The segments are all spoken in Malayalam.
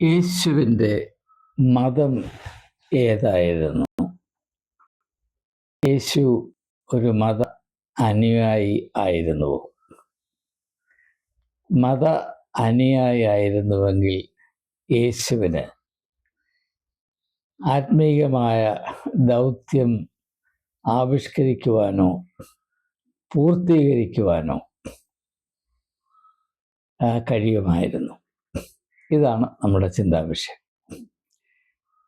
യേശുവിൻ്റെ മതം ഏതായിരുന്നു? യേശു ഒരു മത അനുയായി ആയിരുന്നുവോ? മത അനുയായി ആയിരുന്നുവെങ്കിൽ യേശുവിന് ആത്മീയമായ ദൗത്യം ആവിഷ്കരിക്കുവാനോ പൂർത്തീകരിക്കുവാനോ കഴിയുമായിരുന്നു. ഇതാണ് നമ്മുടെ ചിന്താവിഷയം.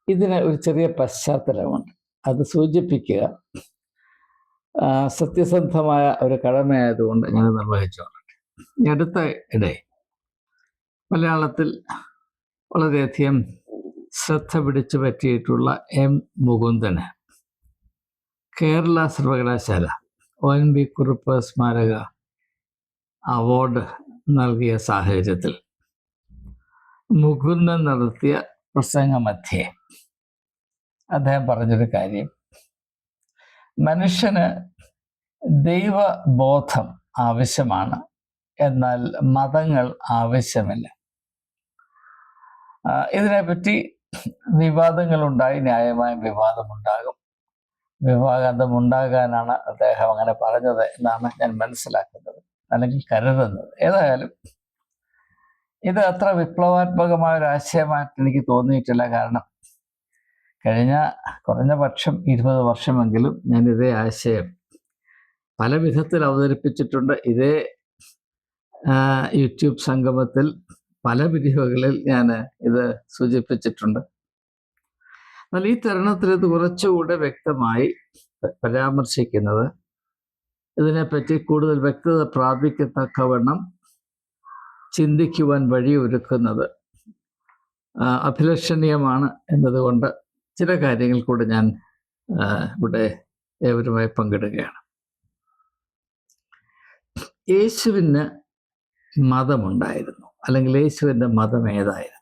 ഇതിന് ഒരു ചെറിയ പശ്ചാത്തലമുണ്ട്, അത് സൂചിപ്പിക്കുക സത്യസന്ധമായ ഒരു കടമയായതുകൊണ്ട് ഞാൻ നിർവഹിച്ചോളട്ടെ. ഈ അടുത്ത ഇടെ മലയാളത്തിൽ വളരെയധികം ശ്രദ്ധ പിടിച്ചു പറ്റിയിട്ടുള്ള എം മുകുന്ദന് കേരള സർവകലാശാല ONV കുറുപ്പ് സ്മാരക അവാർഡ് നൽകിയ സാഹചര്യത്തിൽ മുകുന്ദൻ നടത്തിയ പ്രസംഗമധ്യേ അദ്ദേഹം പറഞ്ഞൊരു കാര്യം, മനുഷ്യന് ദൈവബോധം ആവശ്യമാണ്, എന്നാൽ മതങ്ങൾ ആവശ്യമില്ല. ഇതിനെപ്പറ്റി വിവാദങ്ങളുണ്ടായി, ന്യായമായ വിവാദമുണ്ടാകും. വിവാദമുണ്ടാകാനാണ് അദ്ദേഹം അങ്ങനെ പറഞ്ഞത് എന്നാണ് ഞാൻ മനസ്സിലാക്കുന്നത്, അല്ലെങ്കിൽ കരുതുന്നത്. ഏതായാലും ഇത് അത്ര വിപ്ലവാത്മകമായ ഒരു ആശയമായിട്ട് എനിക്ക് തോന്നിയിട്ടില്ല. കാരണം കുറഞ്ഞ പക്ഷം 20 വർഷമെങ്കിലും ഞാൻ ഇതേ ആശയം പല വിധത്തിൽ അവതരിപ്പിച്ചിട്ടുണ്ട്. ഇതേ യൂട്യൂബ് സംഗമത്തിൽ പല വീഡിയോകളിൽ ഞാൻ ഇത് സൂചിപ്പിച്ചിട്ടുണ്ട്. എന്നാൽ ഈ തരുണത്തിൽ ഇത് കുറച്ചുകൂടെ വ്യക്തമായി പരാമർശിക്കുന്നത്, ഇതിനെപ്പറ്റി കൂടുതൽ വ്യക്തത പ്രാപിക്കത്തക്കവണ്ണം ചിന്തിക്കുവാൻ വഴിയൊരുക്കുന്നത് അഭിലഷണീയമാണ് എന്നതുകൊണ്ട് ചില കാര്യങ്ങൾ കൂടെ ഞാൻ ഇവിടെ ഏവരുമായി പങ്കിടുകയാണ്. യേശുവിന് മതമുണ്ടായിരുന്നു, അല്ലെങ്കിൽ യേശുവിൻ്റെ മതം ഏതായിരുന്നു?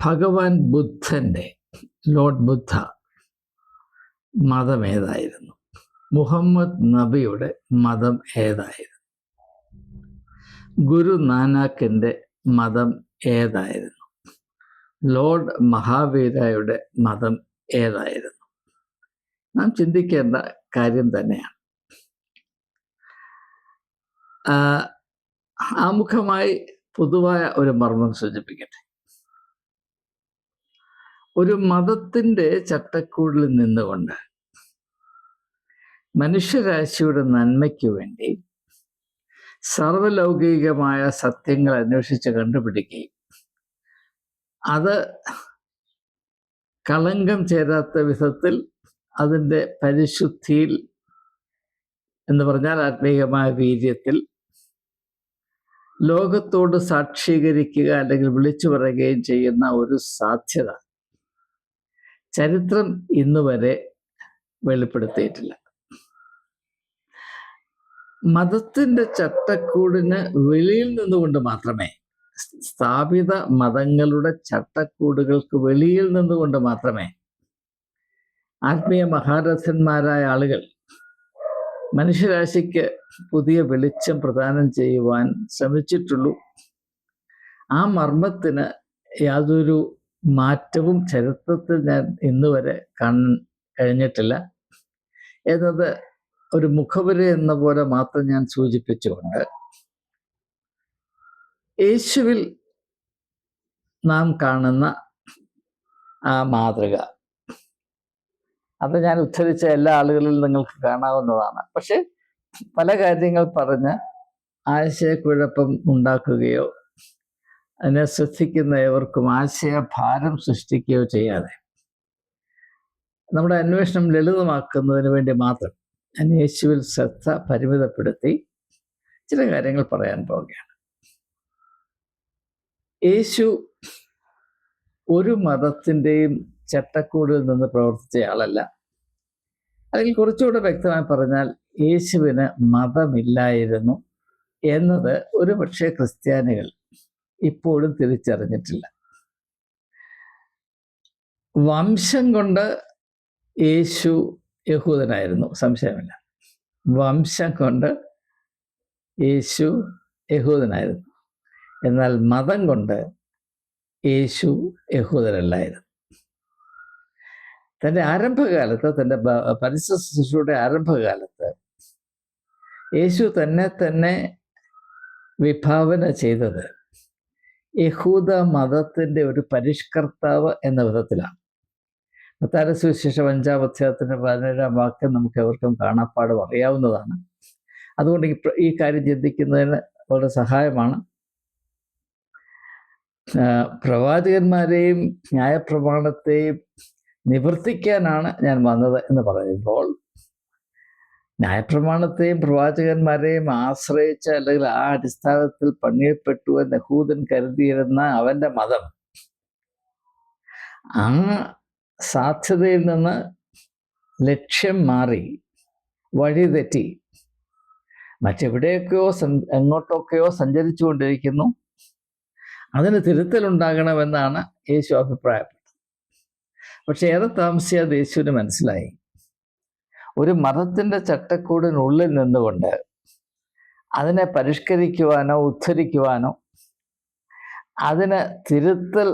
ഭഗവാൻ ബുദ്ധൻ്റെ, ലോർഡ് ബുദ്ധ മതം ഏതായിരുന്നു? മുഹമ്മദ് നബിയുടെ മതം ഏതായിരുന്നു? ഗുരു നാനാക്കിൻ്റെ മതം ഏതായിരുന്നു? ലോർഡ് മഹാവീരയുടെ മതം ഏതായിരുന്നു? നാം ചിന്തിക്കേണ്ട കാര്യം തന്നെയാണ്. ആമുഖമായി പൊതുവായ ഒരു മർമ്മം സൂചിപ്പിക്കട്ടെ. ഒരു മതത്തിൻ്റെ ചട്ടക്കൂടിൽ നിന്നുകൊണ്ട് മനുഷ്യരാശിയുടെ നന്മയ്ക്ക് വേണ്ടി സർവലൗകികമായ സത്യങ്ങൾ അന്വേഷിച്ച് കണ്ടുപിടിക്കുകയും അത് കളങ്കം ചേരാത്ത വിധത്തിൽ അതിൻ്റെ പരിശുദ്ധിയിൽ എന്ന് പറഞ്ഞാൽ ആത്മീയമായ വീര്യത്തിൽ ലോകത്തോട് സാക്ഷീകരിക്കുക അല്ലെങ്കിൽ വിളിച്ചു പറയുകയും ചെയ്യുന്ന ഒരു സാധ്യത ചരിത്രം ഇന്നുവരെ വെളിപ്പെടുത്തിയിട്ടില്ല. മതത്തിൻ്റെ ചട്ടക്കൂടിന് വെളിയിൽ നിന്നുകൊണ്ട് മാത്രമേ, സ്ഥാപിത മതങ്ങളുടെ ചട്ടക്കൂടുകൾക്ക് വെളിയിൽ നിന്നുകൊണ്ട് മാത്രമേ ആത്മീയ മഹാരഥന്മാരായ ആളുകൾ മനുഷ്യരാശിക്ക് പുതിയ വെളിച്ചം പ്രദാനം ചെയ്യുവാൻ ശ്രമിച്ചിട്ടുള്ളൂ. ആ മർമ്മത്തിന് യാതൊരു മാറ്റവും ചരിത്രത്തിൽ ഞാൻ ഇന്നുവരെ കാണാൻ കഴിഞ്ഞിട്ടില്ല എന്നത് ഒരു മുഖവുര എന്ന പോലെ മാത്രം ഞാൻ സൂചിപ്പിച്ചുകൊണ്ട്, യേശുവിൽ നാം കാണുന്ന ആ മാതൃക, അത് ഞാൻ ഉദ്ധരിച്ച എല്ലാ ആളുകളിൽ നിങ്ങൾക്ക് കാണാവുന്നതാണ്. പക്ഷെ പല കാര്യങ്ങൾ പറഞ്ഞ് ആശയക്കുഴപ്പം ഉണ്ടാക്കുകയോ അതിനെ ശ്രദ്ധിക്കുന്ന ഏവർക്കും ആശയഭാരം സൃഷ്ടിക്കുകയോ ചെയ്യാതെ നമ്മുടെ അന്വേഷണം ലളിതമാക്കുന്നതിന് വേണ്ടി മാത്രം ഞാൻ യേശുവിൽ ശ്രദ്ധ പരിമിതപ്പെടുത്തി ചില കാര്യങ്ങൾ പറയാൻ പോവുകയാണ്. യേശു ഒരു മതത്തിൻ്റെയും ചട്ടക്കൂടിൽ നിന്ന് പ്രവർത്തിച്ചയാളല്ല. അല്ലെങ്കിൽ കുറച്ചുകൂടെ വ്യക്തമായി പറഞ്ഞാൽ, യേശുവിന് മതമില്ലായിരുന്നു എന്നത് ഒരു പക്ഷേ ക്രിസ്ത്യാനികൾ ഇപ്പോഴും തിരിച്ചറിഞ്ഞിട്ടില്ല. വംശം കൊണ്ട് യേശു യഹൂദനായിരുന്നു, സംശയമില്ല. വംശം കൊണ്ട് യേശു യഹൂദനായിരുന്നു. എന്നാൽ മതം കൊണ്ട് യേശു യഹൂദരല്ലായിരുന്നു. തൻ്റെ ആരംഭകാലത്ത്, തൻ്റെ പരസ്യ ശുശ്രൂഷയുടെ ആരംഭകാലത്ത് യേശു തന്നെ വിഭാവന ചെയ്തത് യഹൂദ മതത്തിൻ്റെ ഒരു പരിഷ്കർത്താവ് എന്ന വിധത്തിലാണ്. മത്തായിയുടെ സുവിശേഷം 5-ാം അധ്യായത്തിൻ്റെ 17-ാം വാക്യം നമുക്ക് എവർക്കും കാണാപ്പാടും അറിയാവുന്നതാണ്. അതുകൊണ്ട് ഈ കാര്യം ചിന്തിക്കുന്നതിന് വളരെ സഹായമാണ്. പ്രവാചകന്മാരെയും ന്യായപ്രമാണത്തെയും നിവർത്തിക്കാനാണ് ഞാൻ വന്നത് എന്ന് പറയുമ്പോൾ, ന്യായപ്രമാണത്തെയും പ്രവാചകന്മാരെയും ആശ്രയിച്ച അല്ലെങ്കിൽ ആ അടിസ്ഥാനത്തിൽ പണിയപ്പെട്ടു എന്ന് യഹൂദൻ കരുതിയിരുന്ന അവൻ്റെ മതം ആ സാധ്യതയിൽ നിന്ന് ലക്ഷ്യം മാറി വഴിതെറ്റി മറ്റെവിടെയൊക്കെയോ എങ്ങോട്ടൊക്കെയോ സഞ്ചരിച്ചു കൊണ്ടിരിക്കുന്നു. അതിന് തിരുത്തലുണ്ടാകണമെന്നാണ് യേശു അഭിപ്രായപ്പെട്ടത്. പക്ഷെ ഏറെ താമസിയാതെ യേശുവിന് മനസ്സിലായി, ഒരു മതത്തിൻ്റെ ചട്ടക്കൂടിനുള്ളിൽ നിന്നുകൊണ്ട് അതിനെ പരിഷ്കരിക്കുവാനോ ഉദ്ധരിക്കുവാനോ അതിന് തിരുത്തൽ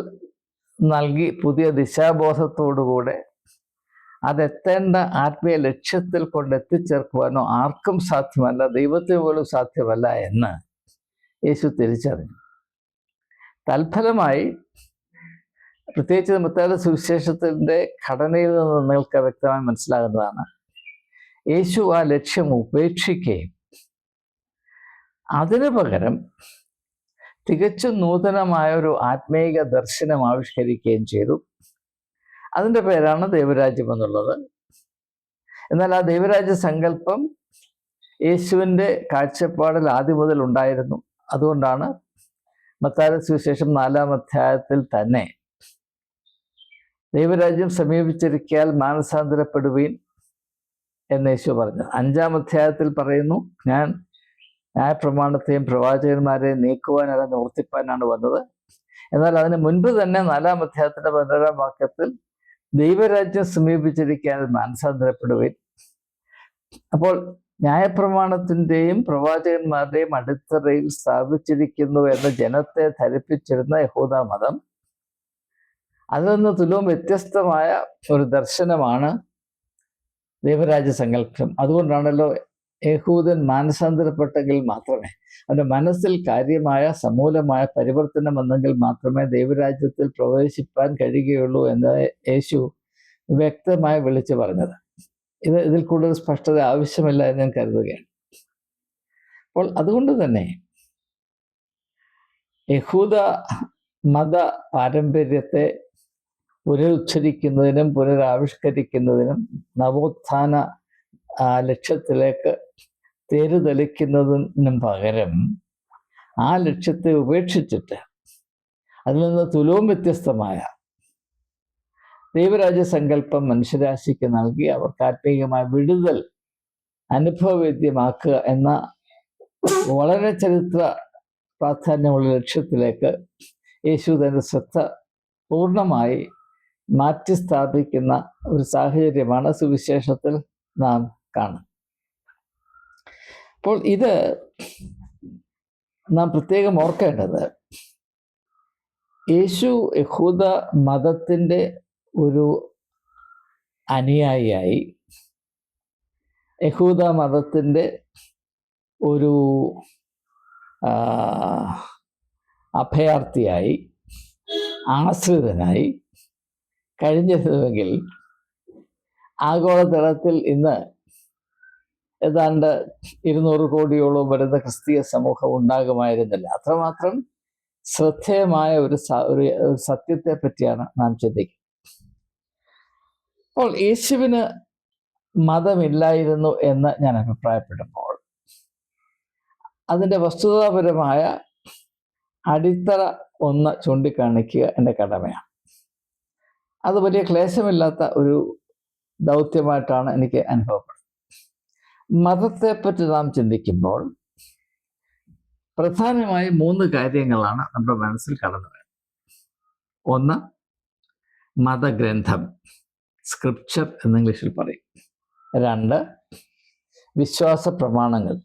നൽകി പുതിയ ദിശാബോധത്തോടുകൂടെ അതെത്തേണ്ട ആത്മീയ ലക്ഷ്യത്തിൽ കൊണ്ട് എത്തിച്ചേർക്കുവാനോ ആർക്കും സാധ്യമല്ല, ദൈവത്തിന് പോലും സാധ്യമല്ല എന്ന് യേശു തിരിച്ചറിഞ്ഞു. തൽഫലമായി, പ്രത്യേകിച്ച് മത്തായിയുടെ സുവിശേഷത്തിൻ്റെ ഘടനയിൽ നിന്ന് നിങ്ങൾക്ക് വ്യക്തമായി മനസ്സിലാകുന്നതാണ്, യേശു ആ ലക്ഷ്യം ഉപേക്ഷിക്കുകയും അതിനു പകരം തികച്ചും നൂതനമായ ഒരു ആത്മീയ ദർശനം ആവിഷ്കരിക്കുകയും ചെയ്തു. അതിൻ്റെ പേരാണ് ദൈവരാജ്യം എന്നുള്ളത്. എന്നാൽ ആ ദൈവരാജ്യ സങ്കല്പം യേശുവിൻ്റെ കാഴ്ചപ്പാടിൽ ആദ്യം മുതൽ ഉണ്ടായിരുന്നു. അതുകൊണ്ടാണ് മത്തായിയുടെ സുവിശേഷം 4-ാം അധ്യായത്തിൽ തന്നെ ദൈവരാജ്യം സമീപിച്ചിരിക്കാൽ മാനസാന്തരപ്പെടുവീൻ എന്ന് യേശു പറഞ്ഞു. 5-ാം അധ്യായത്തിൽ പറയുന്നു, ഞാൻ ന്യായപ്രമാണത്തെയും പ്രവാചകന്മാരെയും നീക്കുവാനല്ല നിവർത്തിപ്പാനാണ് വന്നത്. എന്നാൽ അതിന് മുൻപ് തന്നെ 4-ാം അധ്യായത്തിൻ്റെ 16-ാം വാക്യത്തിൽ ദൈവരാജ്യം സമീപിച്ചിരിക്കാൻ മാനസാന്തരപ്പെടുവീൻ. അപ്പോൾ ന്യായപ്രമാണത്തിൻ്റെയും പ്രവാചകന്മാരുടെയും അടിത്തറയിൽ സ്ഥാപിച്ചിരിക്കുന്നു എന്ന് ജനത്തെ ധരിപ്പിച്ചിരുന്ന യഹൂദ മതം, അതിൽ നിന്ന് തുലവും വ്യത്യസ്തമായ ഒരു ദർശനമാണ് ദൈവരാജ്യ സങ്കല്പം. അതുകൊണ്ടാണല്ലോ യഹൂദൻ മാനസാന്തരപ്പെട്ടെങ്കിൽ മാത്രമേ, അവൻ്റെ മനസ്സിൽ കാര്യമായ സമൂലമായ പരിവർത്തനം വന്നെങ്കിൽ മാത്രമേ ദൈവരാജ്യത്തിൽ പ്രവേശിപ്പാൻ കഴിയുകയുള്ളൂ എന്ന് യേശു വ്യക്തമായി വിളിച്ചു പറഞ്ഞത്. ഇതിൽ കൂടുതൽ സ്പഷ്ടത ആവശ്യമില്ല എന്ന് ഞാൻ കരുതുകയാണ്. അപ്പോൾ അതുകൊണ്ട് തന്നെ യഹൂദ മത പാരമ്പര്യത്തെ പുനരുദ്ധരിക്കുന്നതിനും പുനരാവിഷ്കരിക്കുന്നതിനും നവോത്ഥാന ലക്ഷ്യത്തിലേക്ക് തേരുതെളിക്കുന്നതിനും പകരം ആ ലക്ഷ്യത്തെ ഉപേക്ഷിച്ചിട്ട് അതിൽ നിന്ന് തുലവും വ്യത്യസ്തമായ ദൈവരാജ്യ സങ്കല്പം മനുഷ്യരാശിക്ക് നൽകി അവർക്ക് ആത്മീയമായ വിടുതൽ അനുഭവവേദ്യമാക്കുക എന്ന വളരെ ചരിത്ര പ്രാധാന്യമുള്ള ലക്ഷ്യത്തിലേക്ക് യേശു തൻ്റെ ശ്രദ്ധ പൂർണ്ണമായി മാറ്റി സ്ഥാപിക്കുന്ന ഒരു സാഹചര്യമാണ് സുവിശേഷത്തിൽ നാം കാണും. അപ്പോൾ ഇത് നാം പ്രത്യേകം ഓർക്കേണ്ടത്, യേശു യഹൂദ മതത്തിൻ്റെ ഒരു അനുയായിയായി, യഹൂദ മതത്തിൻ്റെ ഒരു അഭയാർത്ഥിയായി, ആശ്രിതനായി കഴിഞ്ഞിരുന്നുവെങ്കിൽ ആഗോളതലത്തിൽ ഇന്ന് ഏതാണ്ട് 200 കോടിയോളം വരുന്ന ക്രിസ്തീയ സമൂഹം ഉണ്ടാകുമായിരുന്നില്ല. അത്രമാത്രം ശ്രദ്ധേയമായ ഒരു സത്യത്തെ പറ്റിയാണ് നാം ചിന്തിക്കുന്നത്. അപ്പോൾ യേശുവിന് മതമില്ലായിരുന്നു എന്ന് ഞാൻ അഭിപ്രായപ്പെടുമ്പോൾ അതിൻ്റെ വസ്തുതാപരമായ അടിത്തറ ഒന്ന് ചൂണ്ടിക്കാണിക്കുക എൻ്റെ കടമയാണ്. അത് വലിയ ക്ലേശമില്ലാത്ത ഒരു ദൗത്യമായിട്ടാണ് എനിക്ക് അനുഭവപ്പെടുന്നത്. മതത്തെപ്പറ്റി നാം ചിന്തിക്കുമ്പോൾ പ്രധാനമായും 3 കാര്യങ്ങളാണ് നമ്മുടെ മനസ്സിൽ കടന്നു വരുന്നത്. ഒന്ന്, മതഗ്രന്ഥം, സ്ക്രിപ്ചർ എന്ന് ഇംഗ്ലീഷിൽ പറയും. 2, വിശ്വാസ പ്രമാണങ്ങൾ,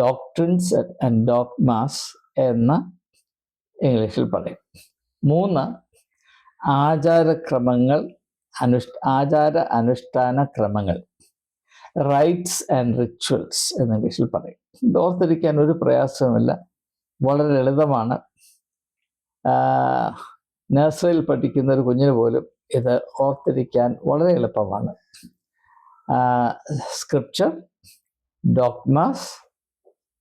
ഡോക്ട്രിൻസ് ആൻഡ് ഡോഗ്മാസ് എന്ന ഇംഗ്ലീഷിൽ പറയും. 3 ആചാരക്രമങ്ങൾ, ആചാര അനുഷ്ഠാന ക്രമങ്ങൾ, റൈറ്റ്സ് ആൻഡ് റിച്വൽസ് എന്ന് ഇംഗ്ലീഷിൽ പറയും. ഇത് ഓർത്തിരിക്കാൻ ഒരു പ്രയാസവുമില്ല, വളരെ ലളിതമാണ്. നഴ്സറിയിൽ പഠിക്കുന്ന ഒരു കുഞ്ഞിന് പോലും ഇത് ഓർത്തിരിക്കാൻ വളരെ എളുപ്പമാണ്. Scripture, dogmas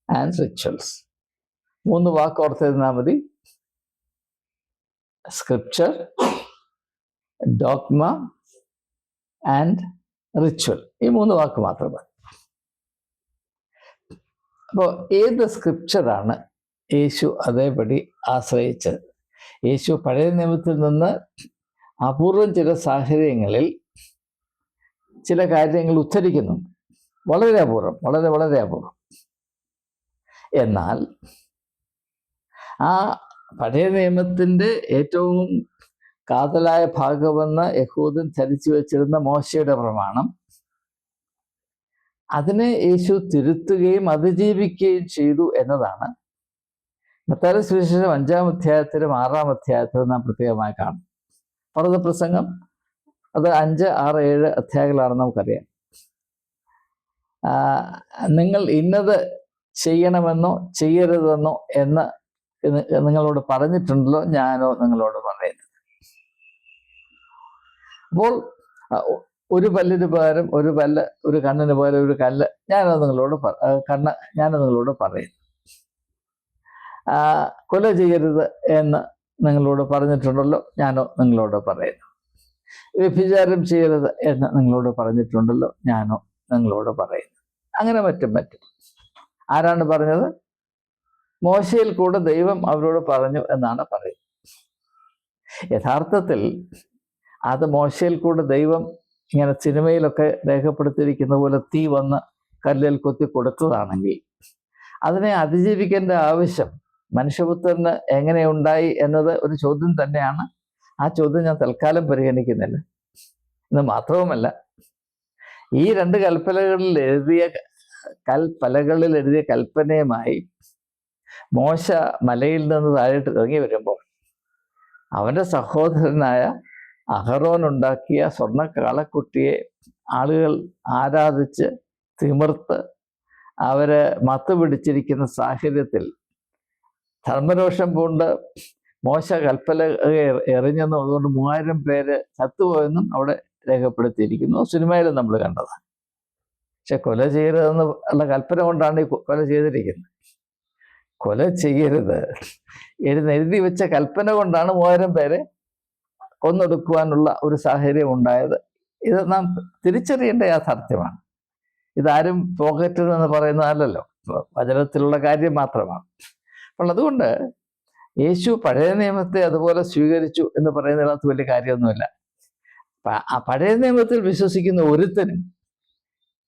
and rituals. 3 വാക്ക് ഓർത്തിരുന്നാൽ മതി. Scripture, dogma and ritual. ഈ 3 വാക്ക് മാത്രം മതി. അപ്പോൾ ഏത് സ്ക്രിപ്ചറാണ് യേശു അതേപടി ആശ്രയിച്ചത്? യേശു പഴയ നിയമത്തിൽ നിന്ന് അപൂർവം ചില സാഹചര്യങ്ങളിൽ ചില കാര്യങ്ങൾ ഉദ്ധരിക്കുന്നുണ്ട്. വളരെ അപൂർവം, വളരെ വളരെ അപൂർവം. എന്നാൽ ആ പഴയ നിയമത്തിൻ്റെ ഏറ്റവും കാതലായ ഭാഗമെന്ന് യഹൂദൻ ധരിച്ചു വച്ചിരുന്ന മോശയുടെ പ്രമാണം, അതിനെ യേശു തിരുത്തുകയും അതിജീവിക്കുകയും ചെയ്തു എന്നതാണ് മത്തായി സുവിശേഷം 5-ാം അധ്യായത്തിലും 6-ാം അധ്യായത്തിലും നാം പ്രത്യേകമായി കാണും. പർവ്വതപ്രസംഗം അത് 5, 6, 7 അധ്യായങ്ങളാണെന്ന് നമുക്കറിയാം. നിങ്ങൾ ഇന്നത് ചെയ്യണമെന്നോ ചെയ്യരുതെന്നോ എന്ന് നിങ്ങളോട് പറഞ്ഞിട്ടുണ്ടല്ലോ, ഞാനോ നിങ്ങളോട് പറയുന്നത്. അപ്പോൾ ഒരു പല്ലിന് പകരം ഒരു പല്ല്, ഒരു കണ്ണിന് പകരം ഒരു കല്ല്, ഞാനത് നിങ്ങളോട് പറയുന്നു. കൊല ചെയ്യരുത് എന്ന് നിങ്ങളോട് പറഞ്ഞിട്ടുണ്ടല്ലോ, ഞാനോ നിങ്ങളോട് പറയുന്നു. വ്യഭിചാരം ചെയ്യരുത് എന്ന് നിങ്ങളോട് പറഞ്ഞിട്ടുണ്ടല്ലോ, ഞാനോ നിങ്ങളോട് പറയുന്നു. അങ്ങനെ മറ്റും. ആരാണ് പറഞ്ഞത്? മോശയിൽ കൂടെ ദൈവം അവരോട് പറഞ്ഞു എന്നാണ് പറയുന്നത്. യഥാർത്ഥത്തിൽ അത് മോശയിൽ കൂടെ ദൈവം ഇങ്ങനെ സിനിമയിലൊക്കെ രേഖപ്പെടുത്തിയിരിക്കുന്ന പോലെ തീ വന്ന് കല്ലിൽ കൊത്തി കൊടുത്തതാണെങ്കിൽ അതിനെ അതിജീവിക്കേണ്ട ആവശ്യം മനുഷ്യപുത്രന് എങ്ങനെ ഉണ്ടായി എന്നത് ഒരു ചോദ്യം തന്നെയാണ്. ആ ചോദ്യം ഞാൻ തൽക്കാലം പരിഗണിക്കുന്നില്ല. എന്ന് മാത്രവുമല്ല, ഈ 2 കൽപ്പലകളിൽ എഴുതിയ കൽപ്പനയുമായി മോശ മലയിൽ നിന്ന് താഴോട്ട് ഇറങ്ങി വരുമ്പോൾ അവൻ്റെ സഹോദരനായ അഹറോൻ ഉണ്ടാക്കിയ സ്വർണ്ണ കാളക്കുട്ടിയെ ആളുകൾ ആരാധിച്ച് തിമിർത്ത് അവര് മത്ത് പിടിച്ചിരിക്കുന്ന സാഹചര്യത്തിൽ ധർമ്മരോഷം പൂണ്ട് മോശ കൽപ്പന എറിഞ്ഞെന്നും അതുകൊണ്ട് 3000 പേര് ചത്തുപോയെന്നും അവിടെ രേഖപ്പെടുത്തിയിരിക്കുന്നു. സിനിമയിലും നമ്മൾ കണ്ടതാണ്. പക്ഷെ കൊല ചെയ്യരുതെന്ന് ഉള്ള കൽപ്പന കൊണ്ടാണ് ഈ കൊല ചെയ്തിരിക്കുന്നത്. കൊല ചെയ്യരുത് എഴുതി വെച്ച കൽപ്പന കൊണ്ടാണ് 3000 പേരെ കൊന്നൊടുക്കുവാനുള്ള ഒരു സാഹചര്യം ഉണ്ടായത്. ഇത് നാം തിരിച്ചറിയേണ്ട യാഥാർത്ഥ്യമാണ്. ഇതാരും പോക്കറ്റിൽ നിന്ന് പറയുന്നതല്ലല്ലോ, വചനത്തിലുള്ള കാര്യം മാത്രമാണ്. അപ്പോൾ അതുകൊണ്ട് യേശു പഴയ നിയമത്തെ അതുപോലെ സ്വീകരിച്ചു എന്ന് പറയുന്നതിനകത്ത് വലിയ കാര്യമൊന്നുമില്ല. ആ പഴയ നിയമത്തിൽ വിശ്വസിക്കുന്ന ഒരുത്തനും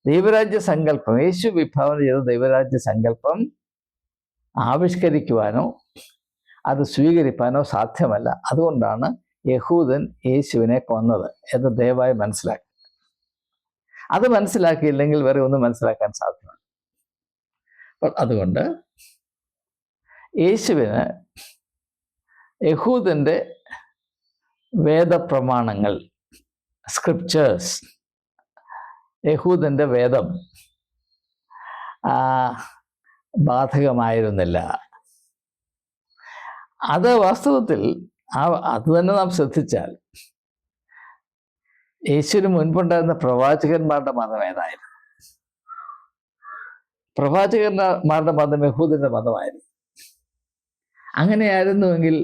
ദൈവരാജ്യ സങ്കല്പം, യേശു വിഭാവന ചെയ്ത ദൈവരാജ്യ സങ്കല്പം ആവിഷ്കരിക്കുവാനോ അത് സ്വീകരിപ്പാനോ സാധ്യമല്ല. അതുകൊണ്ടാണ് യഹൂദൻ യേശുവിനെ കൊന്നത് എന്ന് ദയവായി മനസ്സിലാക്കി. അത് മനസ്സിലാക്കിയില്ലെങ്കിൽ വേറെ ഒന്നും മനസ്സിലാക്കാൻ സാധ്യമല്ല. അപ്പോൾ അതുകൊണ്ട് യേശുവിന് യഹൂദൻ്റെ വേദപ്രമാണങ്ങൾ, സ്ക്രിപ്ചേഴ്സ്, യഹൂദൻ്റെ വേദം ബാധകമായിരുന്നില്ല. അത് വാസ്തവത്തിൽ അത് തന്നെ നാം ശ്രദ്ധിച്ചാൽ യേശുവിന് മുൻപുണ്ടായിരുന്ന പ്രവാചകന്മാരുടെ മതം ഏതായിരുന്നു? പ്രവാചകന്മാരുടെ മതം യഹൂദന്റെ മതമായിരുന്നു. അങ്ങനെയായിരുന്നുവെങ്കിൽ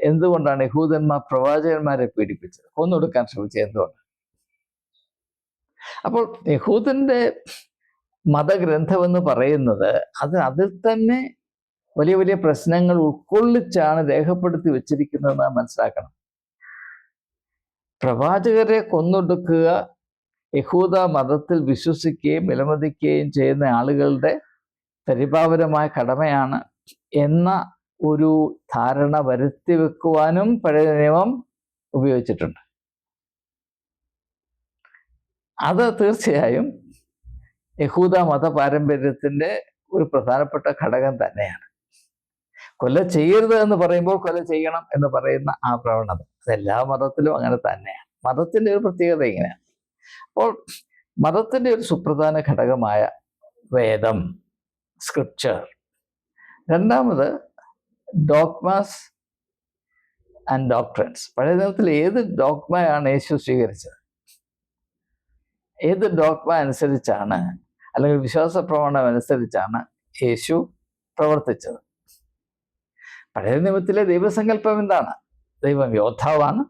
എന്തുകൊണ്ടാണ് യഹൂദന്മാർ പ്രവാചകന്മാരെ പീഡിപ്പിച്ചത്, കൊന്നൊടുക്കാൻ ശ്രമിച്ചത്? എന്തുകൊണ്ട്? അപ്പോൾ യഹൂദന്റെ മതഗ്രന്ഥമെന്ന് പറയുന്നത് അതിൽ തന്നെ വലിയ വലിയ പ്രശ്നങ്ങൾ ഉൾക്കൊള്ളിച്ചാണ് രേഖപ്പെടുത്തി വെച്ചിരിക്കുന്നതെന്ന് മനസ്സിലാക്കണം. പ്രവാചകരെ കൊന്നൊടുക്കുക യഹൂദ മതത്തിൽ വിശ്വസിക്കുകയും വിലമതിക്കുകയും ചെയ്യുന്ന ആളുകളുടെ പരിപാവനമായ കടമയാണ് എന്ന ഒരു ധാരണ വരുത്തി വെക്കുവാനും പഴയ നിയമം ഉപയോഗിച്ചിട്ടുണ്ട്. അത് തീർച്ചയായും യഹൂദ മത പാരമ്പര്യത്തിൻ്റെ ഒരു പ്രധാനപ്പെട്ട ഘടകം തന്നെയാണ്. കൊല ചെയ്യരുത് എന്ന് പറയുമ്പോൾ കൊല ചെയ്യണം എന്ന് പറയുന്ന ആ പ്രവണത അതെല്ലാ മതത്തിലും അങ്ങനെ തന്നെയാണ്. മതത്തിൻ്റെ ഒരു പ്രത്യേകത ഇങ്ങനെയാണ്. അപ്പോൾ മതത്തിൻ്റെ ഒരു സുപ്രധാന ഘടകമായ വേദം, സ്ക്രിപ്ചർ. രണ്ടാമത് ഡോഗ്മാസ് ആൻഡ് ഡോക്ട്രിൻസ്. പഴയ നിയമത്തിൽ ഏത് ഡോഗ്മയാണ് യേശു സ്വീകരിച്ചത്, ഏത് ഡോഗ്മ അനുസരിച്ചാണ് അല്ലെങ്കിൽ വിശ്വാസ പ്രമാണം അനുസരിച്ചാണ് യേശു പ്രവർത്തിച്ചത്? പഴയ നിയമത്തിലെ ദൈവസങ്കല്പം എന്താണ്? ദൈവം യോദ്ധാവാണ്,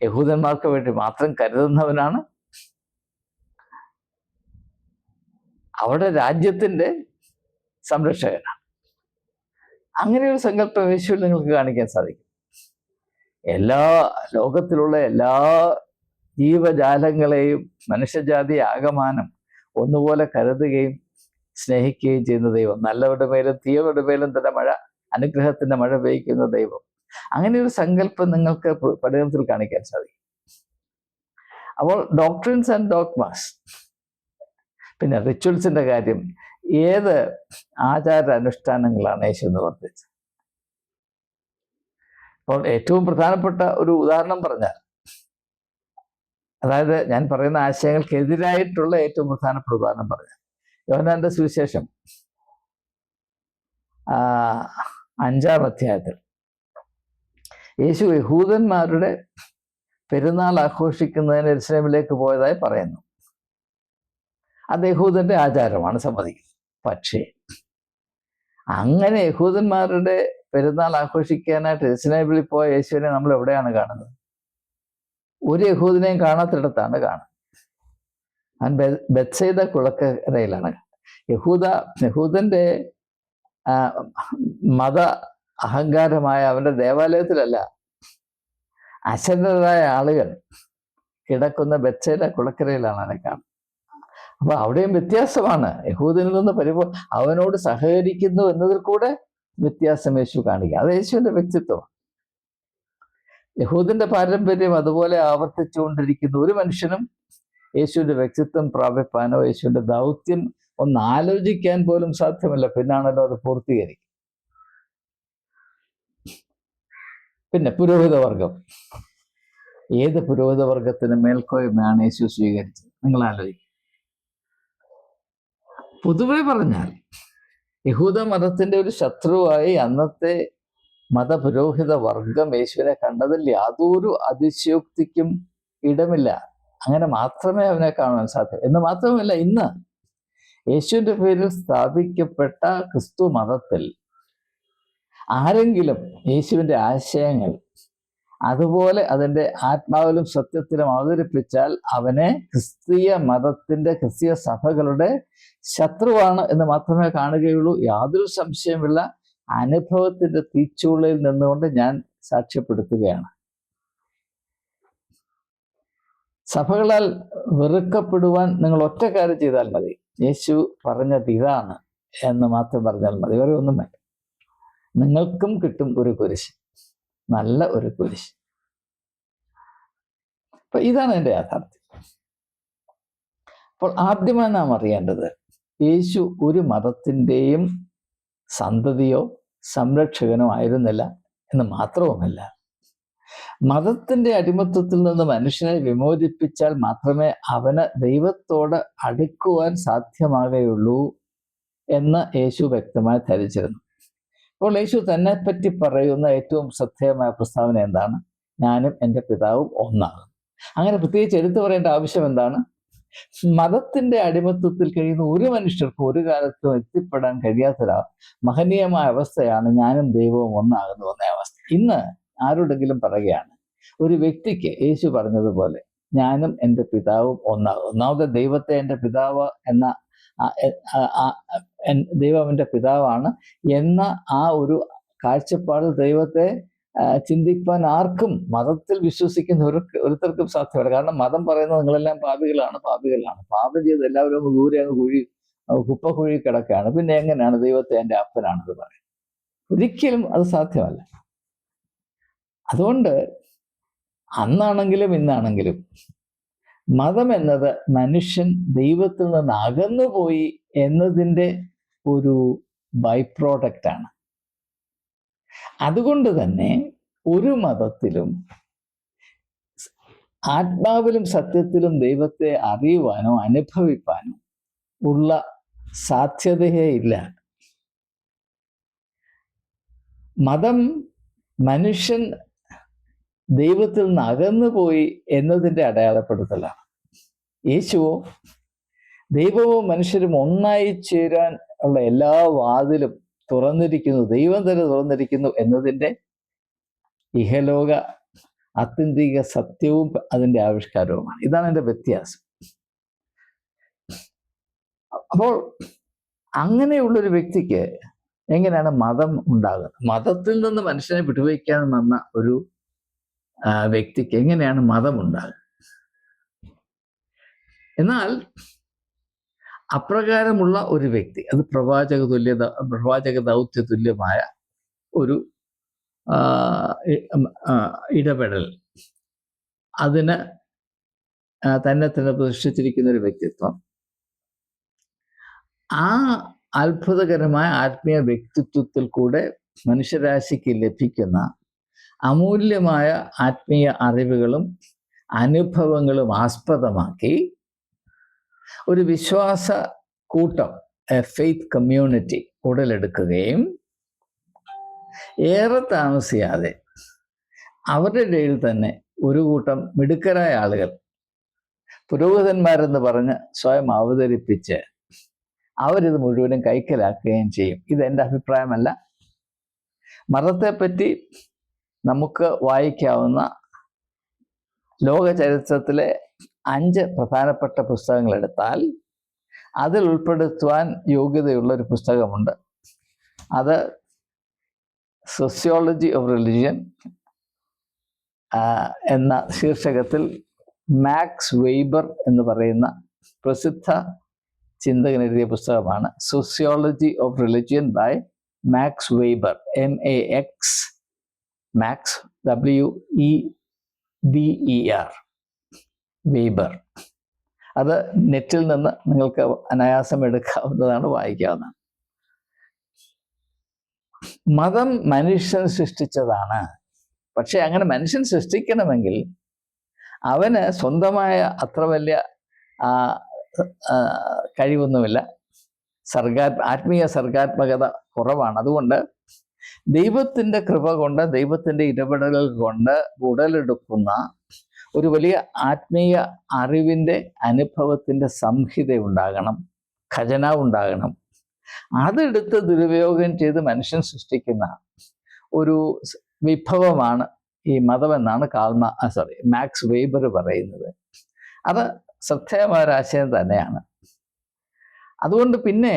യഹൂദന്മാർക്ക് വേണ്ടി മാത്രം കരുതുന്നവനാണ്, അവിടെ രാജ്യത്തിൻ്റെ സംരക്ഷകനാണ്. അങ്ങനെയൊരു സങ്കല്പം യേശുവിൽ നിങ്ങൾക്ക് കാണിക്കാൻ സാധിക്കും. എല്ലാ ലോകത്തിലുള്ള എല്ലാ ജീവജാലങ്ങളെയും മനുഷ്യജാതി ആകമാനം ഒന്നുപോലെ കരുതുകയും സ്നേഹിക്കുകയും ചെയ്യുന്ന ദൈവം, നല്ലവരുടെ മേലും തീയവരുടെ മേലും തന്നെ അനുഗ്രഹത്തിന്റെ മഴ പെയ്യ്ക്കുന്ന ദൈവം. അങ്ങനെ ഒരു സങ്കല്പം നിങ്ങൾക്ക് പഠനത്തിൽ കാണിക്കാൻ സാധിക്കും. അപ്പോൾ ഡോക്ട്രിൻസ് ആൻഡ് ഡോഗ്മാസ്. പിന്നെ റിച്വൽസിന്റെ കാര്യം, ഏത് ആചാര അനുഷ്ഠാനങ്ങളാണ് യേശു നിവർത്തിച്ചത്? അപ്പോൾ ഏറ്റവും പ്രധാനപ്പെട്ട ഒരു ഉദാഹരണം പറഞ്ഞാൽ, അതായത് ഞാൻ പറയുന്ന ആശയങ്ങൾക്കെതിരായിട്ടുള്ള ഏറ്റവും പ്രധാനപ്പെട്ട ഉദാഹരണം പറഞ്ഞാൽ, യോഹന്നാന്റെ സുവിശേഷം 5-ാം അധ്യായത്തിൽ യേശു യഹൂദന്മാരുടെ പെരുന്നാൾ ആഘോഷിക്കുന്നതിന് യെരൂശലേമിലേക്ക് പോയതായി പറയുന്നു. അത് യഹൂദന്റെ ആചാരമാണ്, സമ്മതിക്കും. പക്ഷേ അങ്ങനെ യഹൂദന്മാരുടെ പെരുന്നാൾ ആഘോഷിക്കാനായിട്ട് യെരൂശലേമിൽ പോയ യേശുവിനെ നമ്മൾ എവിടെയാണ് കാണുന്നത്? ഒരു യഹൂദനെയും കാണാത്തിടത്താണ് കാണുന്നത്. ബെത്സൈദ കുളക്കരയിലാണ്. യഹൂദന്റെ മത അഹങ്കാരമായ അവന്റെ ദേവാലയത്തിലല്ല, അശരണരായ ആളുകൾ കിടക്കുന്ന ബെത്സൈദ കുളക്കരയിലാണ് അവനെ കാണുന്നത്. അപ്പൊ അവിടെയും വ്യത്യാസമാണ്. യഹൂദനിൽ നിന്ന് അവനോട് സഹകരിക്കുന്നു എന്നതിൽ കൂടെ വ്യത്യാസം യേശു കാണിക്കുക. അത് യേശുവിന്റെ വ്യക്തിത്വമാണ്. യഹൂദിന്റെ പാരമ്പര്യം അതുപോലെ ആവർത്തിച്ചുകൊണ്ടിരിക്കുന്ന ഒരു മനുഷ്യനും യേശുവിന്റെ വ്യക്തിത്വം പ്രാപിപ്പാനോ യേശുവിന്റെ ദൗത്യം ഒന്ന് ആലോചിക്കാൻ പോലും സാധ്യമല്ല. പിന്നാണല്ലോ അത് പൂർത്തീകരിക്കും. പിന്നെ പുരോഹിതവർഗം. ഏത് പുരോഹിതവർഗത്തിന് മേൽക്കോയ്മയാണ് യേശു സ്വീകരിച്ചത്? നിങ്ങൾ ആലോചിക്കും. പൊതുവെ പറഞ്ഞാൽ യഹൂദ മതത്തിന്റെ ഒരു ശത്രുവായി അന്നത്തെ മതപുരോഹിത വർഗം യേശുവിനെ കണ്ടതിൽ യാതൊരു അതിശയോക്തിക്കും ഇടമില്ല. അങ്ങനെ മാത്രമേ അവനെ കാണാൻ സാധ്യത. എന്ന് മാത്രമല്ല, ഇന്ന് യേശുവിന്റെ പേരിൽ സ്ഥാപിക്കപ്പെട്ട ക്രിസ്തു മതത്തിൽ ആരെങ്കിലും യേശുവിന്റെ ആശയങ്ങൾ അതുപോലെ അതിൻ്റെ ആത്മാവിലും സത്യത്തിലും അവതരിപ്പിച്ചാൽ അവനെ ക്രിസ്തീയ മതത്തിന്റെ, ക്രിസ്തീയ സഭകളുടെ ശത്രുവാണ് എന്ന് മാത്രമേ കാണുകയുള്ളൂ. യാതൊരു സംശയമില്ല. അനുഭവത്തിന്റെ തീച്ചൂളയിൽ നിന്നുകൊണ്ട് ഞാൻ സാക്ഷ്യപ്പെടുത്തുകയാണ്. സഭകളാൽ വെറുക്കപ്പെടുവാൻ നിങ്ങൾ ഒറ്റ കാര്യം ചെയ്താൽ മതി. യേശു പറഞ്ഞത് ഇതാണ് എന്ന് മാത്രം പറഞ്ഞാൽ മതി. വേറെ ഒന്നും വേണ്ട. നിങ്ങൾക്കും കിട്ടും ഒരു കുരിശ്, നല്ല ഒരു കുരിശ്. അപ്പൊ ഇതാണ് എൻ്റെ യാഥാർത്ഥ്യം. അപ്പോൾ ആദ്യമായി നാം അറിയേണ്ടത്, യേശു ഒരു മതത്തിൻ്റെയും സന്തതിയോ സംരക്ഷകനോ ആയിരുന്നില്ല എന്ന് മാത്രവുമല്ല, മതത്തിന്റെ അടിമത്വത്തിൽ നിന്ന് മനുഷ്യനെ വിമോചിപ്പിച്ചാൽ മാത്രമേ അവന് ദൈവത്തോട് അടുക്കുവാൻ സാധ്യമാകുകയുള്ളൂ എന്ന് യേശു വ്യക്തമായി ധരിച്ചിരുന്നു. അപ്പോൾ യേശു തന്നെ പറ്റി പറയുന്ന ഏറ്റവും ശ്രദ്ധേയമായ പ്രസ്താവന എന്താണ്? ഞാനും എൻ്റെ പിതാവും ഒന്നാകും. അങ്ങനെ പ്രത്യേകിച്ച് എടുത്തു പറയേണ്ട ആവശ്യം എന്താണ്? മതത്തിന്റെ അടിമത്വത്തിൽ കഴിയുന്ന ഒരു മനുഷ്യർക്കും ഒരു കാലത്തും എത്തിപ്പെടാൻ കഴിയാത്തൊരു മഹനീയമായ അവസ്ഥയാണ് ഞാനും ദൈവവും ഒന്നാകുന്നു എന്ന അവസ്ഥ. ഇന്ന് ആരോടെങ്കിലും പറയുകയാണ്, ഒരു വ്യക്തിക്ക് യേശു പറഞ്ഞതുപോലെ ഞാനും എൻ്റെ പിതാവും ഒന്നാകും. ഒന്നാമത് ദൈവത്തെ എൻ്റെ പിതാവ് എന്ന ദൈവം എൻ്റെ പിതാവാണ് എന്ന ആ ഒരു കാഴ്ചപ്പാട് ദൈവത്തെ ചിന്തിപ്പാൻ ആർക്കും, മതത്തിൽ വിശ്വസിക്കുന്ന ഒരുത്തർക്കും സാധ്യമല്ല. കാരണം മതം പറയുന്നത് നിങ്ങളെല്ലാം പാപികളാണ്. പാപം ചെയ്ത് എല്ലാവരും ഒന്ന് ദൂരെ അങ്ങ് കുപ്പക്കുഴി കിടക്കുകയാണ്. പിന്നെ എങ്ങനെയാണ് ദൈവത്തെ എൻ്റെ അപ്പനാണെന്ന് പറയുന്നത്? ഒരിക്കലും അത് സാധ്യമല്ല. അതുകൊണ്ട് അന്നാണെങ്കിലും ഇന്നാണെങ്കിലും മതം എന്നത് മനുഷ്യൻ ദൈവത്തിൽ നിന്ന് അകന്നുപോയി എന്നതിൻ്റെ ഒരു ബൈ പ്രോഡക്റ്റാണ്. അതുകൊണ്ട് തന്നെ ഒരു മതത്തിലും ആത്മാവിലും സത്യത്തിലും ദൈവത്തെ അറിയുവാനോ അനുഭവിപ്പാനോ ഉള്ള സാധ്യതയേ ഇല്ല. മതം മനുഷ്യൻ ദൈവത്തിൽ നിന്ന് അകന്നുപോയി എന്നതിൻ്റെ അടയാളപ്പെടുത്തലാണ്. യേശുവോ ദൈവവും മനുഷ്യരും ഒന്നായി ചേരാൻ ഉള്ള എല്ലാ വാതിലും തുറന്നിരിക്കുന്നു, ദൈവം തന്നെ തുറന്നിരിക്കുന്നു എന്നതിൻ്റെ ഇഹലോക ആത്യന്തിക സത്യവും അതിൻ്റെ ആവിഷ്കാരവുമാണ്. ഇതാണ് എൻ്റെ വ്യത്യാസം. അപ്പോൾ അങ്ങനെയുള്ളൊരു വ്യക്തിക്ക് എങ്ങനെയാണ് മതം ഉണ്ടാകുന്നത്? മതത്തിൽ നിന്ന് മനുഷ്യനെ വിടുവിക്കാൻ വന്ന ഒരു വ്യക്തിക്ക് എങ്ങനെയാണ് മതം ഉണ്ടാകുന്നത്? എന്നാൽ അപ്രകാരമുള്ള ഒരു വ്യക്തി, അത് പ്രവാചക ദൗത്യ തുല്യമായ ഒരു ഇടപെടൽ, അതിന് തന്നെ പ്രതിഷ്ഠിച്ചിരിക്കുന്ന ഒരു വ്യക്തിത്വം, ആ അത്ഭുതകരമായ ആത്മീയ വ്യക്തിത്വത്തിൽ കൂടെ മനുഷ്യരാശിക്ക് ലഭിക്കുന്ന അമൂല്യമായ ആത്മീയ അറിവുകളും അനുഭവങ്ങളും ആസ്പദമാക്കി ഒരു വിശ്വാസ കൂട്ടം, എ ഫെയ്ത്ത് കമ്മ്യൂണിറ്റി ഉടലെടുക്കുകയും ഏറെ താമസിയാതെ അവരുടെ ഇടയിൽ തന്നെ ഒരു കൂട്ടം മിടുക്കരായ ആളുകൾ പുരോഹിതന്മാരെന്ന് പറഞ്ഞ് സ്വയം അവതരിപ്പിച്ച് അവരിത് മുഴുവനും കൈക്കലാക്കുകയും ചെയ്യും. ഇതെൻ്റെ അഭിപ്രായമല്ല. മതത്തെപ്പറ്റി നമുക്ക് വായിക്കാവുന്ന ലോക ചരിത്രത്തിലെ 5 പ്രധാനപ്പെട്ട പുസ്തകങ്ങൾ എടുത്താൽ അതിൽ ഉൾപ്പെടുത്തുവാൻ യോഗ്യതയുള്ള ഒരു പുസ്തകമുണ്ട്. അത് സോഷ്യോളജി ഓഫ് റിലിജിയൻ എന്ന ശീർഷകത്തിൽ മാക്സ് വെയ്ബർ എന്ന് പറയുന്ന പ്രസിദ്ധ ചിന്തകൻ എഴുതിയ പുസ്തകമാണ്. Sociology of religion by Max Weber, MAX, Max WEBER, Weber. അത് നെറ്റിൽ നിന്ന് നിങ്ങൾക്ക് അനായാസം എടുക്കാവുന്നതാണ്, വായിക്കാവുന്നതാണ്. മതം മനുഷ്യൻ സൃഷ്ടിച്ചതാണ്. പക്ഷെ അങ്ങനെ മനുഷ്യൻ സൃഷ്ടിക്കണമെങ്കിൽ അവന് സ്വന്തമായ അത്ര വലിയ കഴിവൊന്നുമില്ല. ആത്മീയ സർഗാത്മകത കുറവാണ്. അതുകൊണ്ട് ദൈവത്തിൻ്റെ കൃപ കൊണ്ട്, ദൈവത്തിൻ്റെ ഇടപെടലുകൾ കൊണ്ട് ഉടലെടുക്കുന്ന ഒരു വലിയ ആത്മീയ അറിവിൻ്റെ അനുഭവത്തിൻ്റെ സംഹിത ഉണ്ടാകണം, ഖജനാവ് ഉണ്ടാകണം. അതെടുത്ത് ദുരുപയോഗം ചെയ്ത് മനുഷ്യൻ സൃഷ്ടിക്കുന്ന ഒരു വിഭവമാണ് ഈ മതമെന്നാണ് മാക്സ് വെയ്ബർ പറയുന്നത്. അത് ശ്രദ്ധേയമായ ഒരാശയം തന്നെയാണ്. അതുകൊണ്ട് പിന്നെ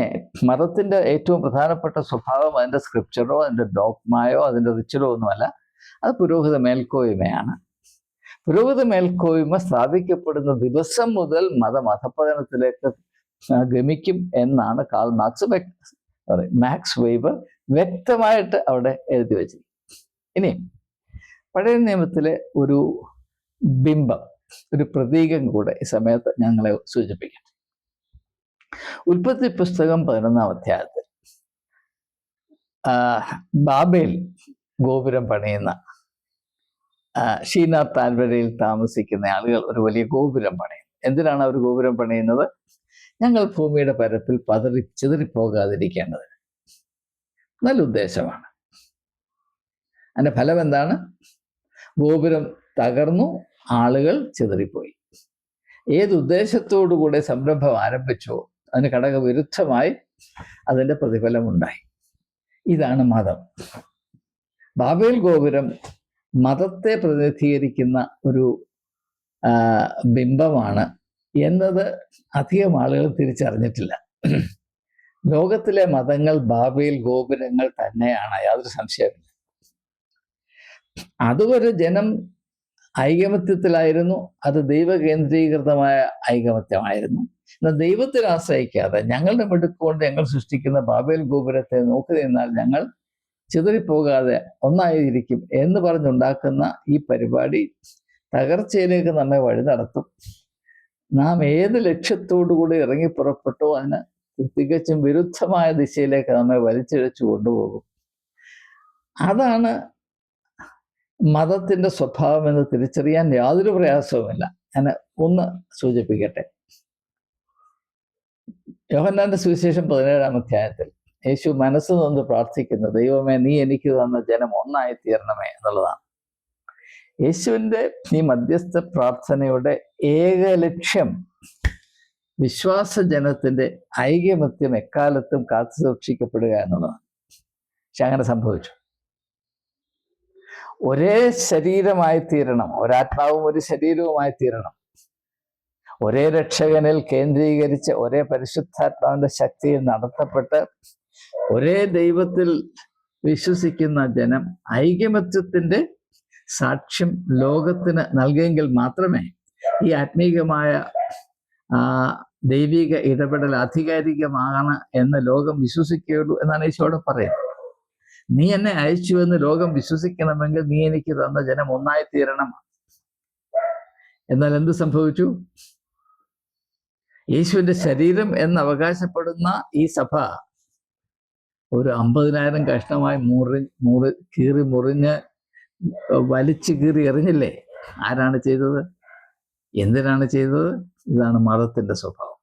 മതത്തിൻ്റെ ഏറ്റവും പ്രധാനപ്പെട്ട സ്വഭാവം അതിൻ്റെ സ്ക്രിപ്ചറോ അതിൻ്റെ ഡോഗ്മയോ അതിൻ്റെ റിച്വലോ ഒന്നുമല്ല, അത് പുരോഹിത മേൽക്കോയ്മയാണ്. പുരോഹിത മേൽക്കോയ്മ സ്ഥാപിക്കപ്പെടുന്ന ദിവസം മുതൽ മതപതനത്തിലേക്ക് ഗമിക്കും എന്നാണ് മാക്സ് വെയ്ബർ വ്യക്തമായിട്ട് അവിടെ എഴുതി വെച്ചത്. ഇനി പഴയ നിയമത്തിലെ ഒരു ബിംബം, ഒരു പ്രതീകം കൂടെ ഈ സമയത്ത് ഞങ്ങളെ സൂചിപ്പിക്കാം. ഉൽപ്പത്തി പുസ്തകം 11-ാം അധ്യായത്തിൽ ബാബേൽ ഗോപുരം പണിയുന്ന ഷീനാർ താഴ്വരയിൽ താമസിക്കുന്ന ആളുകൾ ഒരു വലിയ ഗോപുരം പണിയും. എന്തിനാണ് അവർ ഗോപുരം പണിയുന്നത്? ഞങ്ങൾ ഭൂമിയുടെ പരപ്പിൽ ചിതറിപ്പോകാതിരിക്കേണ്ടതിന്. നല്ല ഉദ്ദേശമാണ്. അതിൻ്റെ ഫലം എന്താണ്? ഗോപുരം തകർന്നു, ആളുകൾ ചിതറിപ്പോയി. ഏത് ഉദ്ദേശത്തോടുകൂടെ സംരംഭം ആരംഭിച്ചോ അതിന് ഘടകവിരുദ്ധമായി അതിൻ്റെ പ്രതിഫലം ഉണ്ടായി. ഇതാണ് മതം. ബാബേൽ ഗോപുരം മതത്തെ പ്രതിനിധീകരിക്കുന്ന ഒരു ബിംബമാണ് എന്നത് അധികം ആളുകൾ തിരിച്ചറിഞ്ഞിട്ടില്ല. ലോകത്തിലെ മതങ്ങൾ ബാബേൽ ഗോപുരങ്ങൾ തന്നെയാണ്, യാതൊരു സംശയമില്ല. അതുവരെ ജനം ഐകമത്യത്തിലായിരുന്നു. അത് ദൈവകേന്ദ്രീകൃതമായ ഐകമത്യമായിരുന്നു. എന്നാൽ ദൈവത്തിൽ ആശ്രയിക്കാതെ ഞങ്ങളുടെ മിടുക്കുകൊണ്ട് ഞങ്ങൾ സൃഷ്ടിക്കുന്ന ബാബേൽ ഗോപുരത്തെ നോക്കി നിന്നാൽ ഞങ്ങൾ ചിതറിപ്പോകാതെ ഒന്നായിരിക്കും എന്ന് പറഞ്ഞുണ്ടാക്കുന്ന ഈ പരിപാടി തകർച്ചയിലേക്ക് നമ്മെ വഴി നടത്തും. നാം ഏത് ലക്ഷ്യത്തോടു കൂടി ഇറങ്ങി പുറപ്പെട്ടോ അതിന് തികച്ചും വിരുദ്ധമായ ദിശയിലേക്ക് നമ്മെ വലിച്ചിഴച്ചു കൊണ്ടുപോകും. അതാണ് മതത്തിൻ്റെ സ്വഭാവം എന്ന് തിരിച്ചറിയാൻ യാതൊരു പ്രയാസവുമില്ല. ഞാൻ ഒന്ന് സൂചിപ്പിക്കട്ടെ. യോഹന്നാന്റെ സുവിശേഷം 17-ാം അധ്യായത്തിൽ യേശു മനസ്സ് നൊന്ന് പ്രാർത്ഥിക്കുന്നു, ദൈവമേ നീ എനിക്ക് തന്ന ജനം ഒന്നായി തീരണമേ എന്നുള്ളതാണ്. യേശുവിൻ്റെ ഈ മധ്യസ്ഥ പ്രാർത്ഥനയുടെ ഏക ലക്ഷ്യം വിശ്വാസജനത്തിൻ്റെ ഐകമത്യം എക്കാലത്തും കാത്തു സൂക്ഷിക്കപ്പെടുക എന്നുള്ളതാണ്. പക്ഷെ അങ്ങനെ സംഭവിച്ചു. ഒരേ ശരീരമായി തീരണം, ഒരാത്മാവും ഒരു ശരീരവുമായി തീരണം. ഒരേ രക്ഷകനിൽ കേന്ദ്രീകരിച്ച് ഒരേ പരിശുദ്ധാത്മാവിൻ്റെ ശക്തിയിൽ നടത്തപ്പെട്ട് ഒരേ ദൈവത്തിൽ വിശ്വസിക്കുന്ന ജനം ഐകമത്യത്തിൻ്റെ സാക്ഷ്യം ലോകത്തിന് നൽകിയെങ്കിൽ മാത്രമേ ഈ ആത്മീകമായ ദൈവിക ഇടപെടൽ ആധികാരികമാണ് എന്ന് ലോകം വിശ്വസിക്കുകയുള്ളൂ എന്നാണ് ഈശോടെ പറയുന്നത്. നീ എന്നെ അയച്ചു എന്ന് ലോകം വിശ്വസിക്കണമെങ്കിൽ നീ എനിക്ക് തന്ന ജനം ഒന്നായി തീരണം. എന്നാൽ എന്ത് സംഭവിച്ചു? യേശുവിൻ്റെ ശരീരം എന്ന് അവകാശപ്പെടുന്ന ഈ സഭ ഒരു 50,000 കഷ്ണമായി കീറി മുറിഞ്ഞ് വലിച്ചു കീറി എറിഞ്ഞില്ലേ? ആരാണ് ചെയ്തത്? എന്തിനാണ് ചെയ്തത്? ഇതാണ് മതത്തിൻ്റെ സ്വഭാവം.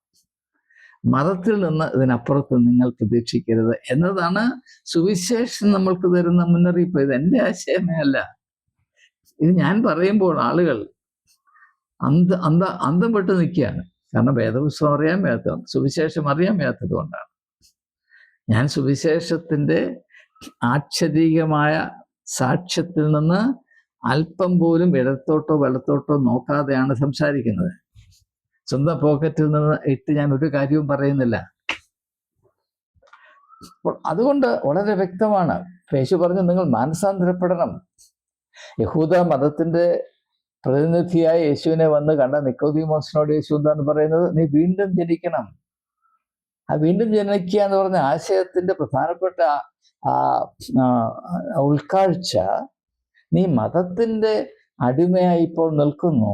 മതത്തിൽ നിന്ന് ഇതിനപ്പുറത്ത് നിങ്ങൾ പ്രതീക്ഷിക്കരുത് എന്നതാണ് സുവിശേഷം നമ്മൾക്ക് തരുന്ന മുന്നറിയിപ്പ്. ഇത് എൻ്റെ ആശയമേ അല്ല. ഇത് ഞാൻ പറയുമ്പോൾ ആളുകൾ അന്തം വിട്ട് നിൽക്കുകയാണ്. കാരണം വേദപുസ്തകം അറിയാൻ വയ്യാത്തത്, സുവിശേഷം അറിയാൻ വയ്യാത്തത് കൊണ്ടാണ്. ഞാൻ സുവിശേഷത്തിൻ്റെ ആക്ഷരികമായ സാക്ഷ്യത്തിൽ നിന്ന് അല്പം പോലും ഇടത്തോട്ടോ വലത്തോട്ടോ നോക്കാതെയാണ് സംസാരിക്കുന്നത്. സ്വന്തം പോക്കറ്റിൽ നിന്ന് ഇട്ട് ഞാൻ ഒരു കാര്യവും പറയുന്നില്ല. അപ്പോൾ അതുകൊണ്ട് വളരെ വ്യക്തമാണ്. യേശു പറഞ്ഞു, നിങ്ങൾ മാനസാന്തരപ്പെടണം. യഹൂദ മതത്തിൻ്റെ പ്രതിനിധിയായ യേശുവിനെ വന്ന് കണ്ട നിക്കോദീമോസിനോട് യേശു എന്താണ് പറയുന്നത്? നീ വീണ്ടും ജനിക്കണം. ആ വീണ്ടും ജനിക്കുക എന്ന് പറഞ്ഞ ആശയത്തിൻ്റെ പ്രധാനപ്പെട്ട ഉൾക്കാഴ്ച, നീ മതത്തിൻ്റെ അടിമയായി ഇപ്പോൾ നിൽക്കുന്നു.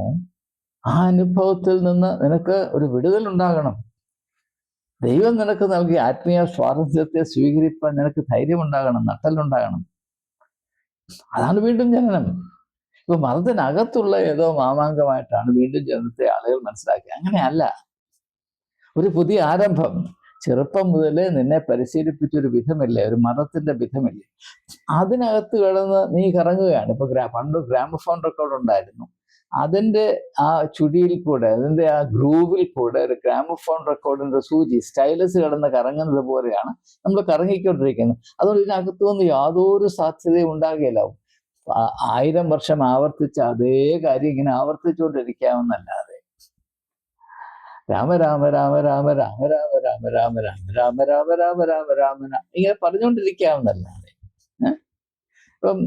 ആ അനുഭവത്തിൽ നിന്ന് നിനക്ക് ഒരു വിടുതൽ ഉണ്ടാകണം. ദൈവം നിനക്ക് നൽകിയ ആത്മീയ സ്വാതന്ത്ര്യത്തെ സ്വീകരിപ്പാൻ നിനക്ക് ധൈര്യമുണ്ടാകണം, നട്ടലുണ്ടാകണം. അതാണ് വീണ്ടും ജനനം. ഇപ്പൊ മതത്തിനകത്തുള്ള ഏതോ മാമാങ്കമായിട്ടാണ് വീണ്ടും ജനനത്തെ ആളുകൾ മനസ്സിലാക്കിയത്. അങ്ങനെയല്ല. ഒരു പുതിയ ആരംഭം. ചെറുപ്പം മുതലേ നിന്നെ പരിശീലിപ്പിച്ചൊരു വിധമില്ലേ, ഒരു മതത്തിന്റെ വിധമില്ലേ, അതിനകത്ത് കിടന്ന് നീ കറങ്ങുകയാണ്. ഇപ്പൊ പണ്ട് ഗ്രാമഫോൺ റെക്കോർഡ് ഉണ്ടായിരുന്നു. അതിൻ്റെ ആ ചുഴിയിൽ കൂടെ, അതിൻ്റെ ആ ഗ്രൂവിൽ കൂടെ ഒരു ഗ്രാമഫോൺ റെക്കോർഡിന്റെ സൂചി സ്റ്റൈലസ് കിടന്ന് കറങ്ങുന്നത് പോലെയാണ് നമ്മൾ കറങ്ങിക്കൊണ്ടിരിക്കുന്നത്. അതുകൊണ്ട് ഇതിനകത്തുനിന്ന് യാതൊരു സാധ്യതയും ഉണ്ടാകുകയില്ല. 1000 വർഷം ആവർത്തിച്ച അതേ കാര്യം ഇങ്ങനെ ആവർത്തിച്ചുകൊണ്ടിരിക്കാമെന്നല്ലാതെ രാമ രാമ രാമ രാമ രാമ രാമ രാമ രാമ രാമ രാമ രാമ രാമ രാമ രാമ ഇങ്ങനെ പറഞ്ഞുകൊണ്ടിരിക്കാമെന്നല്ലാതെ ഇപ്പം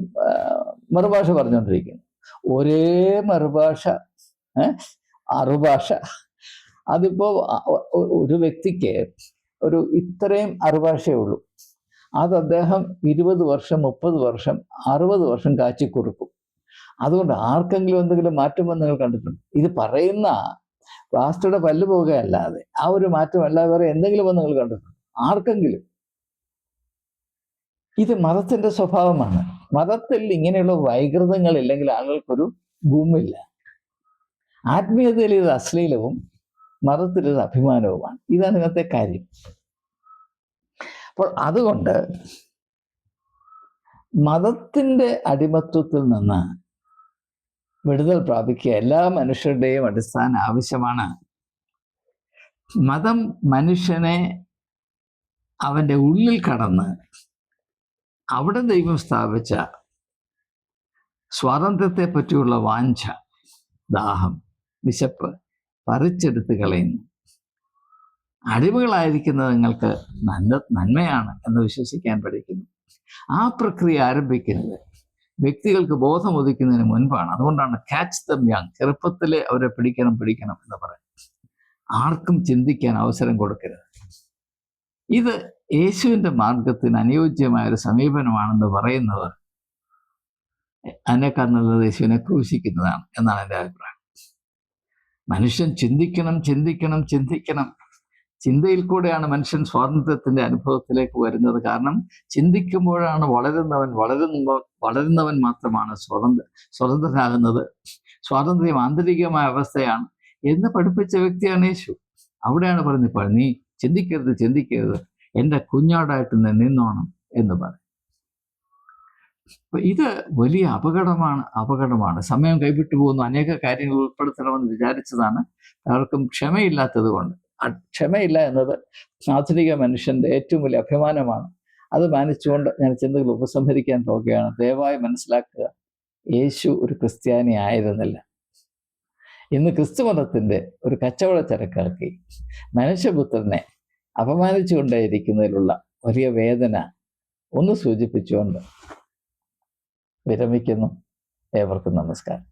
മറുഭാഷ പറഞ്ഞുകൊണ്ടിരിക്കുന്നു. ഒരേ മറുഭാഷ, അറുഭാഷ. അതിപ്പോ ഒരു വ്യക്തിക്ക് ഒരു ഇത്രയും അറുഭാഷയേ ഉള്ളൂ. അത് അദ്ദേഹം 20 വർഷം 30 വർഷം 60 വർഷം കാച്ചിക്കുറുക്കും. അതുകൊണ്ട് ആർക്കെങ്കിലും എന്തെങ്കിലും മാറ്റം വന്ന് നിങ്ങൾ കണ്ടിട്ടുണ്ട്? ഇത് പറയുന്ന പാസ്റ്ററുടെ പല്ല് പോകുകയല്ലാതെ ആ ഒരു മാറ്റമല്ലാതെ വേറെ എന്തെങ്കിലും വന്ന് നിങ്ങൾ കണ്ടിട്ടുണ്ട്? ആർക്കെങ്കിലും? ഇത് മതത്തിന്റെ സ്വഭാവമാണ്. മതത്തിൽ ഇങ്ങനെയുള്ള വൈകൃതങ്ങൾ ഇല്ലെങ്കിൽ ആളുകൾക്കൊരു ഭൂമിയില്ല. ആത്മീയതയിൽ ഇത് അശ്ലീലവും മതത്തിൽ ഇത് അഭിമാനവുമാണ്. ഇതാണ് ഇന്നത്തെ കാര്യം. അപ്പോൾ അതുകൊണ്ട് മതത്തിൻ്റെ അടിമത്വത്തിൽ നിന്ന് വിടുതൽ പ്രാപിക്കുക എല്ലാ മനുഷ്യരുടെയും അടിസ്ഥാന ആവശ്യമാണ്. മതം മനുഷ്യനെ അവൻ്റെ ഉള്ളിൽ കടന്ന് അവിടെ ദൈവം സ്ഥാപിച്ച സ്വാതന്ത്ര്യത്തെ പറ്റിയുള്ള വാഞ്ച, ദാഹം, വിശപ്പ് പറിച്ചെടുത്ത് കളയുന്നു. അടിമകളായിരിക്കുന്നത് നിങ്ങൾക്ക് നന്മയാണ് എന്ന് വിശ്വസിക്കാൻ പഠിക്കുന്നു. ആ പ്രക്രിയ ആരംഭിക്കുന്നത് വ്യക്തികൾക്ക് ബോധം ഉദിക്കുന്നതിന് മുൻപാണ്. അതുകൊണ്ടാണ് ക്യാച്ച് ദം യങ്, ചെറുപ്പത്തിലെ അവരെ പിടിക്കണം എന്ന് പറയുന്നത്. ആർക്കും ചിന്തിക്കാൻ അവസരം കൊടുക്കരുത്. ഇത് യേശുവിൻ്റെ മാർഗത്തിന് അനുയോജ്യമായ ഒരു സമീപനമാണെന്ന് പറയുന്നത് അതിനേക്കാൾ നല്ലത് യേശുവിനെ ക്രൂശിക്കുന്നതാണ് എന്നാണ് എൻ്റെ അഭിപ്രായം. മനുഷ്യൻ ചിന്തിക്കണം. ചിന്തയിൽ കൂടെയാണ് മനുഷ്യൻ സ്വാതന്ത്ര്യത്തിന്റെ അനുഭവത്തിലേക്ക് വരുന്നത്. കാരണം ചിന്തിക്കുമ്പോഴാണ് വളരുന്നവൻ മാത്രമാണ് സ്വതന്ത്രനാകുന്നത്. സ്വാതന്ത്ര്യം ആന്തരികമായ അവസ്ഥയാണ് എന്ന് പഠിപ്പിച്ച വ്യക്തിയാണ് യേശു. അവിടെയാണ് പറയുന്നത്, ഇപ്പോൾ നീ ചിന്തിക്കരുത്, എൻ്റെ കുഞ്ഞാടായിട്ട് നിന്നോണം എന്ന് പറയും. അപ്പൊ ഇത് വലിയ അപകടമാണ്. സമയം കൈവിട്ടു പോകുന്നു. അനേക കാര്യങ്ങൾ ഉൾപ്പെടുത്തണമെന്ന് വിചാരിച്ചതാണ്. ആർക്കും ക്ഷമയില്ലാത്തത് കൊണ്ട്. ക്ഷമയില്ല എന്നത് ആധുനിക മനുഷ്യന്റെ ഏറ്റവും വലിയ അഭിമാനമാണ്. അത് മാനിച്ചുകൊണ്ട് ഞാൻ ചിന്തകൾ ഉപസംഹരിക്കാൻ പോകുകയാണ്. ദയവായി മനസ്സിലാക്കുക, യേശു ഒരു ക്രിസ്ത്യാനി ആയിരുന്നില്ല. ഇന്ന് ക്രിസ്തുമതത്തിന്റെ ഒരു കച്ചവട ചരക്കാക്കി മനുഷ്യപുത്രനെ അപമാനിച്ചുകൊണ്ടേയിരിക്കുന്നതിലുള്ള വലിയ വേദന ഒന്ന് സൂചിപ്പിച്ചുകൊണ്ട് വിരമിക്കുന്നു. ഏവർക്കും നമസ്കാരം.